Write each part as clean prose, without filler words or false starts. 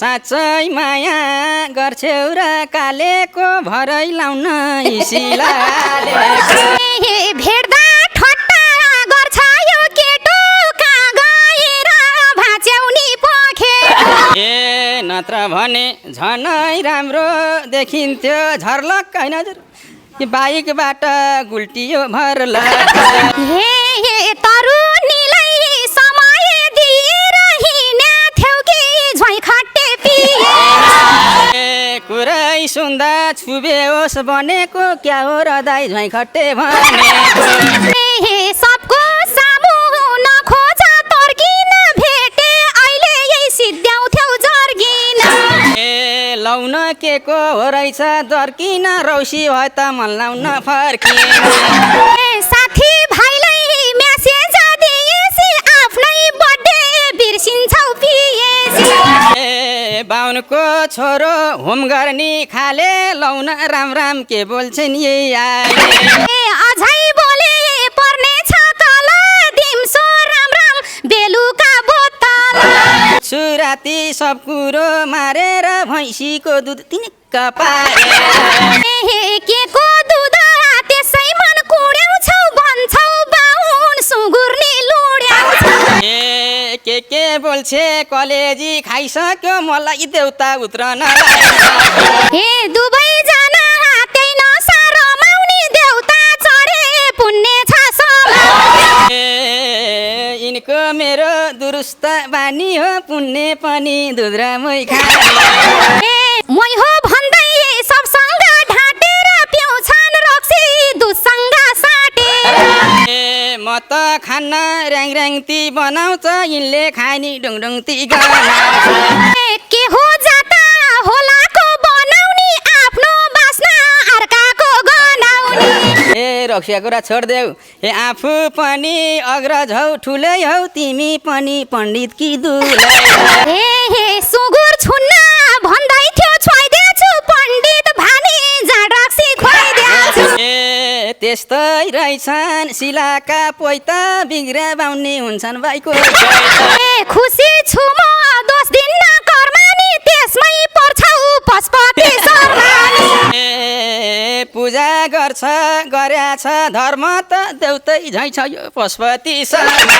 साँच्चै माया गर्छौ र कालेको भरै लाउन इसिलाले भेट्दा ठट्टा गर्छ यो केटो कहाँ गएर भाच्याउनी पोखे ए नत्र भने झनै राम्रो देखिन्थ्यो झर्लक्क हैन हजुर यो बाइकबाट गुल्टियो भर्ला हे तरुनीलाई समय दिएर हिँड्थ्यौ कि झैँ खट्टे पिए कुरै सुन्दा छुबेओस् बनेको क्या हो र दाइ झैँ खट्टे भनेको सबको सामु नखोज तर्किन भेटे अहिले यही सिद्ध्याउँथ्यौ जर्किन ए लाउन के को हो रहेछ जर्किन रौसी भयो त मन लाउन फर्किन साथी भाइलाई मेसेज दिएसी आफ्नै बर्थडे बिर्सिन्छौ पिएसी ए बाहुनको छोरो होम गर्ने खाले लाउन राम राम के बोल्छन् यही आले अझै बोले पर्ने छ तल दिम्सो राम राम बेलुका बोतल सुराती सब कुरो मारेर भैँसीको दुध तिनिक्क पारे के को दुध त्यसै मन कुड्याउँछौ भन्छौ बाहुन सुँगुर्नी लुड्याउँछौ के बोल्छे कलेजी खाइसक्यो मलाई देउता उत्रन हे दुवैजना त्यही नसा रमाउने देउता चढे पुण्य छ समा यिनको मेरो दुरुस्त बानी हो पुण्य पनि दुध र मै खाने मै हो भन्दै सबसँग ढाँटेर पिउँछन् रक्सी दुधसँग साटेर म त खान्न र्याङ र्याङती बनाउँछ यिनले खानी डुङडुङती गनाउँछ के हो जाता होलाको बनाउने आफ्नो बास्ना अर्काको गनाउने ए रक्सिया कुरा छोड्देऊ ए आफू पनि अग्रज हौ ठुलै हौ तिमी पनि पण्डित कि दुलै हे सुँगुर छुन्न भन्दै थियो छोइदिएछु पण्डित भानी जाँड रक्सी खुवाइदिएछु ए त्यस्तै रहेछन् शिलाका पोइता बिग्रे बाउने हुन्छन् भाइको खुसी छु म दोष दिन्न कर्मानी त्यसमै पर्छौ पशुपति शर्मानी ए पूजा गर्छ गर्या छ धर्म त देउतै झैँ छ यो पशुपति शर्मा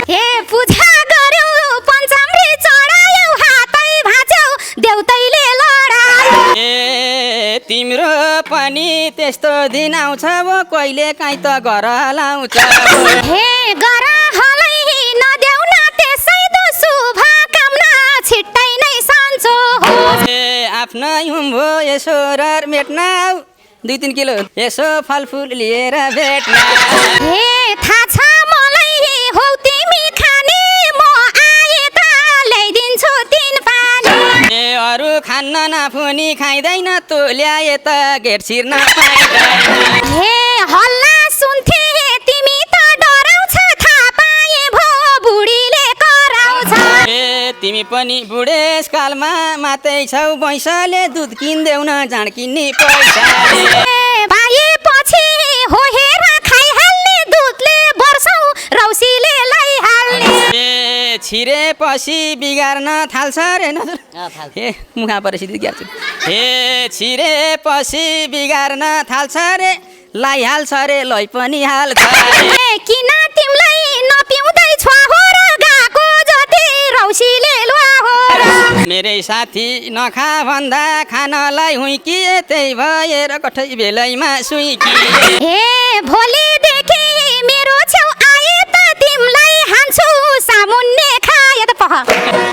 हे पूजा गर्यौ पञ्चामृत चढायौ हातै भाँच्यौ देउतैले लडायौ ए तिम्रो पनि त्यस्तो दिन आउँछ वो कहिले काहीँ त घर लाउँछ हे गर हलै नदेऊ न त्यसै त शुभकामना छिट्टै नै सन्चो हो ए आफ्नै हुम्भो यसो र मेट्न 2-3 किलो यसो फलफुल लिएर भेट्न हे थाहा छ मलाई हौ तिमी खाने म आए त ल्याइदिन्छु 3 पानी ए अरू खान्न नाफुनी खाइँदैन तँ ल्याए त घेर छिर्न पाइँदैन हे हल्ला सुन्थे तिमी त डराउँछ थाहा पाए भो बुढीले कराउँछ ए तिमी पनि बुढेसकालमा मात्रै छौ भैँसले दुध किन्देऊ न जाँड किन्ने पैसा पाएपछि हो हेर खाइहाल्ने दुधले वर्षौ रौसीले लैहाल्ने ए छिरेपछि बिगार्न थाल्छ रे नजर ए मुखा परेपछि बिगार्छु ए छिरेपछि बिगार्न थाल्छ रे लाइहाल्छ रे लै पनि हाल्छ किन तिमीलाई नपिउँदै छ हो र गाको जति रौसीले लुवा हो र मेरै साथी नखा भन्दा खानलाई हुइकिए त्यही भएर कठै बेलैमा सुइकिए हे भोलिदेखि मेरो छेउ आए त तिमीलाई हान्छु सामुन्ने खाए त पह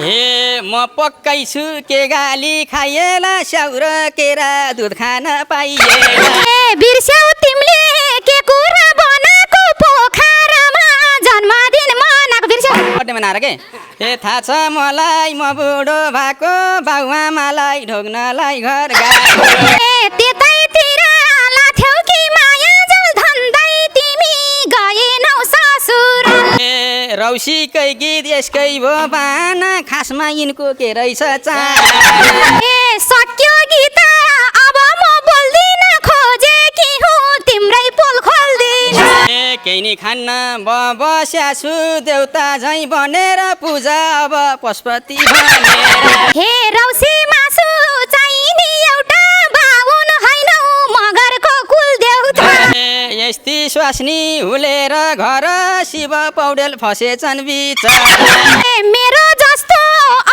हे म पक्कै छु के गाली खाइएला स्याउ र केरा दुध खान पाइए ए बिर्स्यौ तिमीले के कुरा बनाएको पोखरामा जन्मदिन मनाएको बिर्स्यौ बर्थडे मनाएर के ए थाहा छ मलाई म बुढो भएको बाउआमालाई ढोग्नलाई घर गएको ए त्यतैतिर लाथ्यौ कि माया जल धन्दै तिमी गएनौ ससुर ए रौसीकै गीत यसकै भो बाना खासमा यिनको के रहेछ चाहना ए सक्यो गीत अब म बोल्दिन खोजे कि हुँ तिम्रै पोल खोल्दिन ए केही नि खान्न बस्याछु देउता झैँ बनेर पूजा अब पशुपति भनेर हे रौसी मासु चाहिने एउटा बाहुन होइन मगरको कुल देउता यस्ती स्वास्नी हुलेर घर शिव पौडेल फसेछन् बिचरा मेरो जस्तो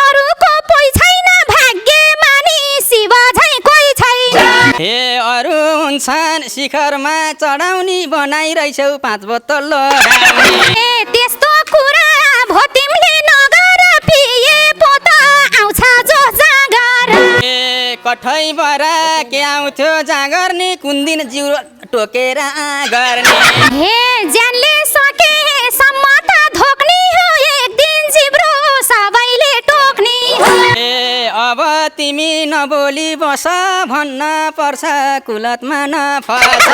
अरूको पोइ छैन भाग्यमानी शिव झैँ कोही छैन हे अरू हुन्छन् शिखरमा चढाउनी बनाइरहेछौ 5 बोतल लोडाउने त्यस्तो कुरा भो तिमीले नगर पिए पो त आउँछ जो जाँगर ए कठै बरा के आउँथ्यो जाँगर नि कुन दिन जिउ टोकेर गर्ने हे ज्यानले सके सम्म त धोक्ने हो एक दिन जिब्रो सबैले टोक्ने हो ए अब तिमी नबोली बस भन्न पर्छ कुलतमा नफस